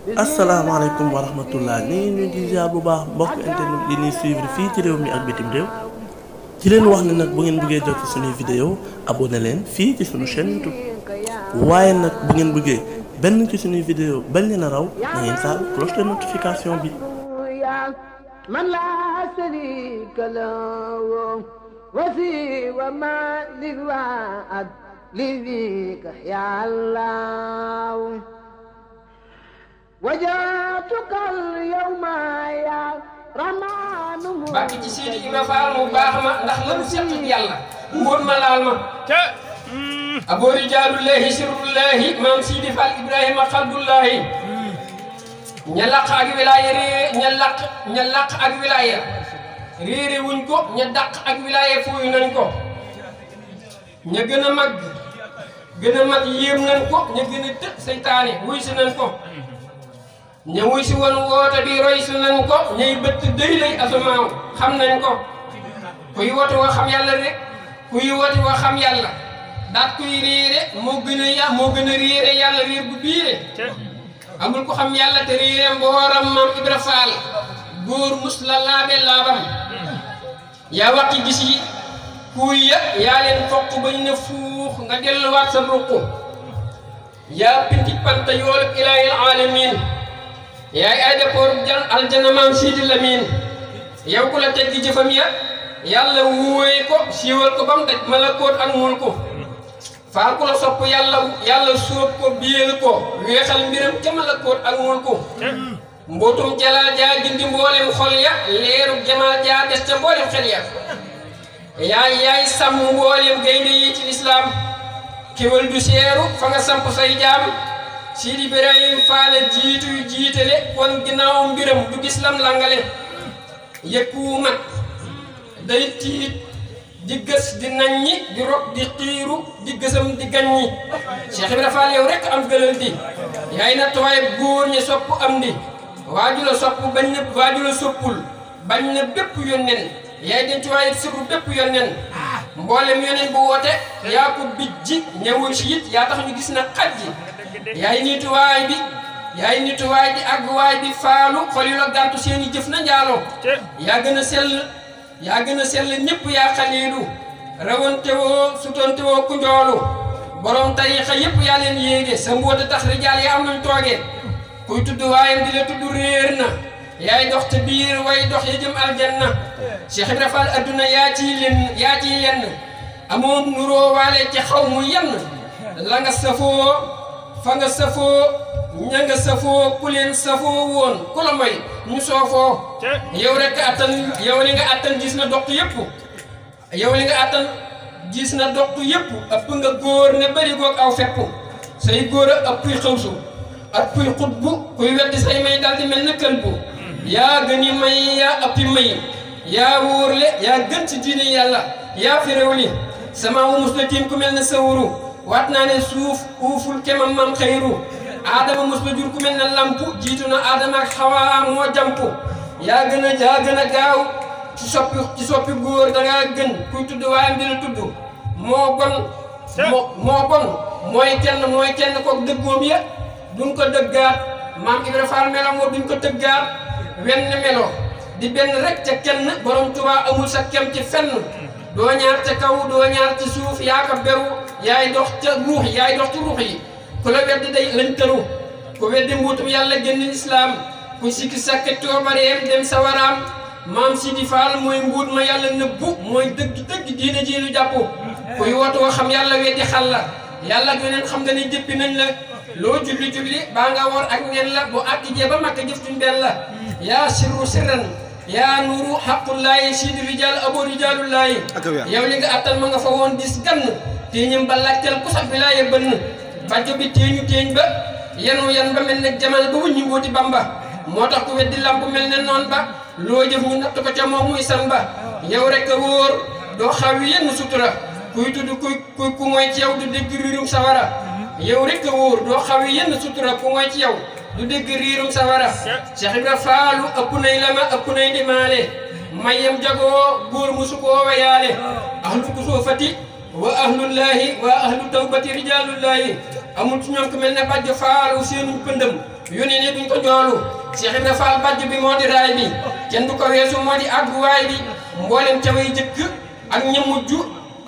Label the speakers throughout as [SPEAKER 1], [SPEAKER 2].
[SPEAKER 1] asalaamaaleykum wa rahmatullah ni ñu di ziar bu baax mbokk internet yi ñuy suivre fii ci réew mi ak bitim réew ci leen wax ne nag bu ngeen bëggee jot ci suñuy vidéo abonné leen fii ci suñu chaîne YouTube waaye nag bu ngeen bëggee benn ci suñuy vidéo bañ leen a raw na ngeen taal cloche de notification bi
[SPEAKER 2] man la sharika lahu wasi wa ma lil wa'd li ya Allah وجاتك اليوم يا رمان
[SPEAKER 3] باكي ci Sidi Ibra Fall mu baax ma ndax lanu seq yàlla mboon ma laal ma te abo rijaalullahi sirrullahi maam Sidi Fall Ibrahima xalbullahi ña laq ak wilaaya ña laq ak wilaaya réere wuñ ko ña dàq ak wilaaya fuuyu nañ ko ña gën a mag yéem nañ ko ña gën a tëj seytaane wuy si nañ ko ña wuy si woon woote bi roy si nañ ko ñay bëtt dëy lay asamaaw xam nañ ko kuy woote woo xam yàlla rek kuy woote woo xam yàlla daat kuy réere moo gën a réere yàlla réer bu biire amul ko xam yàlla te réere mbooram maam Ibra Fall góor mus la laabe laabam yaa waqi gis yi kuy yaa leen fokk bañ ne fuux nga delluwaat sa ruq yaa pinti panta yoolub ilaahil alamin yaay ay deport aljana maam Sidi Lamine yow ku la teggi jëfam ya yàlla wuuy ko siiwal ko bam daj malakoot ak mulku faal ku la sopp yàlla sóob ko biyeel ko weexal mbiram ca malakoot ak mulku mbootum jalal jaa gindi mboolem xol ya leeru jamal jaa des ca mboolem xel ya yaay sàmm mboolem gaynde yi ci lislaam kéwal du seeru fa nga samp say jaam Sidi Ibrahim Fall jiitale kon ginnaaw mbiram du gis lam langale yëkku mat day tiit di gës di naññi di rog di xiiru di gësam di gaññi Cheikh Ibra Fall yow rek am gëlal di yaay na tooy góor ñi sopp am di waaju la sopp bañ na waaju la soppul bañ na bépp yónneen yaay denc waaye sirru bépp yónneen mboolem yónneen bu woote yaa ko bijji ñëwul si it yaa tax ñu gis na xaj ji yaay nituwaay bi ak waay bi faalu xol yu la gàntu seeni jëf na njaaloo yaa gën a sell ñëpp yaa xaliilu rawante woo sutante woo ku njoolu borom tariixa yëpp yaa leen yéege sa mbóota tax rijaal yaa am nañ toogee kuy tudd waayam di la tudd réer na yaay dox te biir way dox ya jëm aljanna Cheikh Ibra Fall adduna yaa ciy lenn amoon nuroo waale ci xaw mu yenn la nga safoo fa nga safoo ña nga safoo ku leen safoo woon ku la may ñu soofoo yow rek yow li nga attan gis na dox yëpp ëpp nga góor ne bari goog aw fepp say góor a ëppuy xawsu ëppuy xutbu kuy weddi say may daldi mel na këlbu yaa gëni may yaa ëppi may yaa wóorle yaa gën ci diine yàlla yaa fi réew li sama wu mus la tiim ku mel ne sawuru waat naa ne suuf uuful kemam mam xayru aadama mos la jur ku mel ne lampu jiitu na aadama ak xawaa moo jampu yaa gën a gaaw ci soppi góor dangaa gën kuy tudd waayam di la tudd moo bon mooy kenn kook dëggoom ya duñ ko dëggaat maam Ibra Fall melo moo duñ ko tëggaat wenn melo di benn rek ca kenn borom Tuubaa amul sa kem ci fenn doo ñaar ca kaw doo ñaar ci suuf yaa ko beru yaay dox ci ruux yi ku la weddi day lañ tëru ku weddi mbuutum yàlla génn islaam ku sikki sàkk coobareem dem sawaraam maam Sidi Fall mooy mbuut ma yàlla nëbbu mooy dëgg diine ji lu jàpp kuy wootoo xam yàlla weddi xal la yàlla ak yeneen xam nga ne jëppi nañ la loo julli baa nga war ak neen la bu àgg jee ba makka jëf tuñ benn la yaa sirru sirran yaa nuuru xaqullaahi Sidi rijal abo rijalullaahi yow li nga attan ma nga fa woon dis gann téeñam ba laajteel ku sax wilaaye bënn bàjjo bi téeñ ba yan ba mel ne jamal ba wuññi mbooti Bamba moo tax ku weddi lamp mel ne noon ba loo jëf ñu natt ko ca moom muy san ba yow rek a wóor doo xaw yi yenn sutura kuy tudd ku mooy ci yow du dégg riirum sawara yow rek a wóor doo xaw yi yenn sutura ku mooy ci yow du dégg riirum sawara Cheikh Ibra Fallu ëpp nay lama ëpp nay dimaale mayam jagoo góor musu koo wayaale ahlu kusoofati wa ahlullahi wa ahlu tawbati rijalullahi amul ci ñoom ku mel ne bàjjo faalu seenuñ pëndëm yu ne duñ ko joolu Cheikh Ibra Fall bajj bi moo di raay bi kenn du ko weesu moo di àgguwaay bi mboolem ca way jëkk ak ña mujj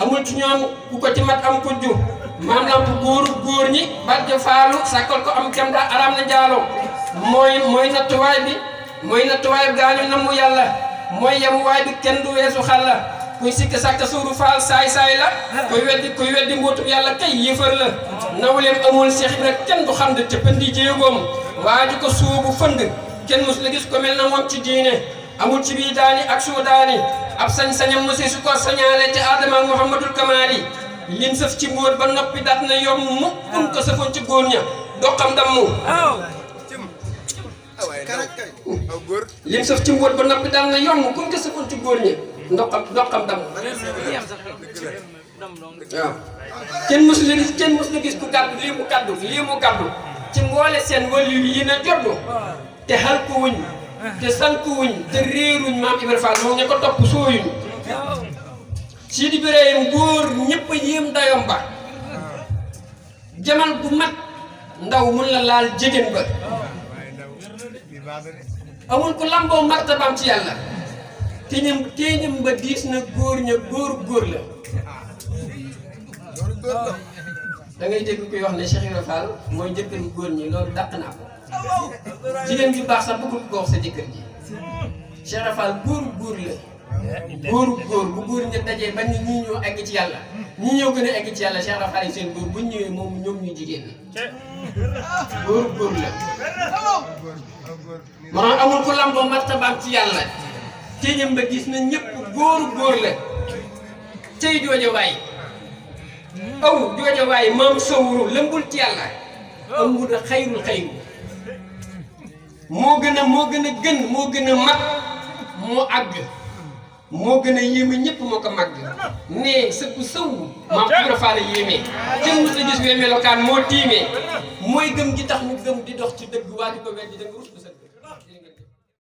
[SPEAKER 3] amul ci ñoom ku ko ci mat am kujju maam lamp góor ñi bajj faalu sàkkal ko am kem daa araam na jaalo mooy nattuwaay bi mooy nattuwaay bi gaañu namu yàlla mooy yemuwaay bi kenn du weesu xalla kuy sikk sàkk suuru faal saay la kuy weddi mbootum yàlla kay yéefar la nawleem amul Cheikh Ibra kenn du xam de tëppandi jéegoom waa ji ko suubu fënd kenn mus la gis ko mel na moom ci diine amul ci bii daani ak suudaani ab sañ-sañam mosi su ko sañaale te Adama ak Muhammadul Kamaali lim sëf ci mbóot ba noppi dat na yomb mu ko sëfoon ci góor ña doxam dammu lim sëf ci mbóot ba noppi dat na yomb ko sëfoon ci góor ña doxam dammu waaw kenn mus la gis ku gàddu lii mu gàddu ci mboole seen wàllu yi na joddu te xal ko wuñ te sanku wuñ te réeruñ maam Ibra Fall moom ñu ko topp sooyuñ Sidi Birahim góor ñëpp a yéem dayom ba jamal bu mat ndaw mun la laal jigéen ba amul ku lamboo martabam ci yàlla téeñam ba diis na góor ña góor la da ngay dégg kuy wax ne Cheikh Ibra Fall mooy jëkkëru góor ñi loolu dàq naa ko jigéen ju baax sax bëggul ko wax sa jëkkër ji Cheikh Ibra Fall góor la góor bu góor ña dajee ba ni ñii ñoo egg ci yàlla ñii ñoo gën a egg ci yàlla Cheikh Ibra Fall yi seen góor bu ñu ñëwee moom ñoom ñu jigéen ñi góor la maanaam amul ko lamboo martabaam ci yàlla téeñam ba gis na ñëpp góor la tey jooja waay aw jooja waay maam sawru lëmbul ci yàlla amul a xayrul xayru moo gën a gën moo gën a mag moo àgg moo gën a yéeme ñëpp moo ko màgg ne sëpp sëw maam Ibra Fall yéeme kenn mës a gis wee melokaan moo tiimee mooy gëm gi tax ñu gëm di dox ci dëgg waa di ko weddi da nga rus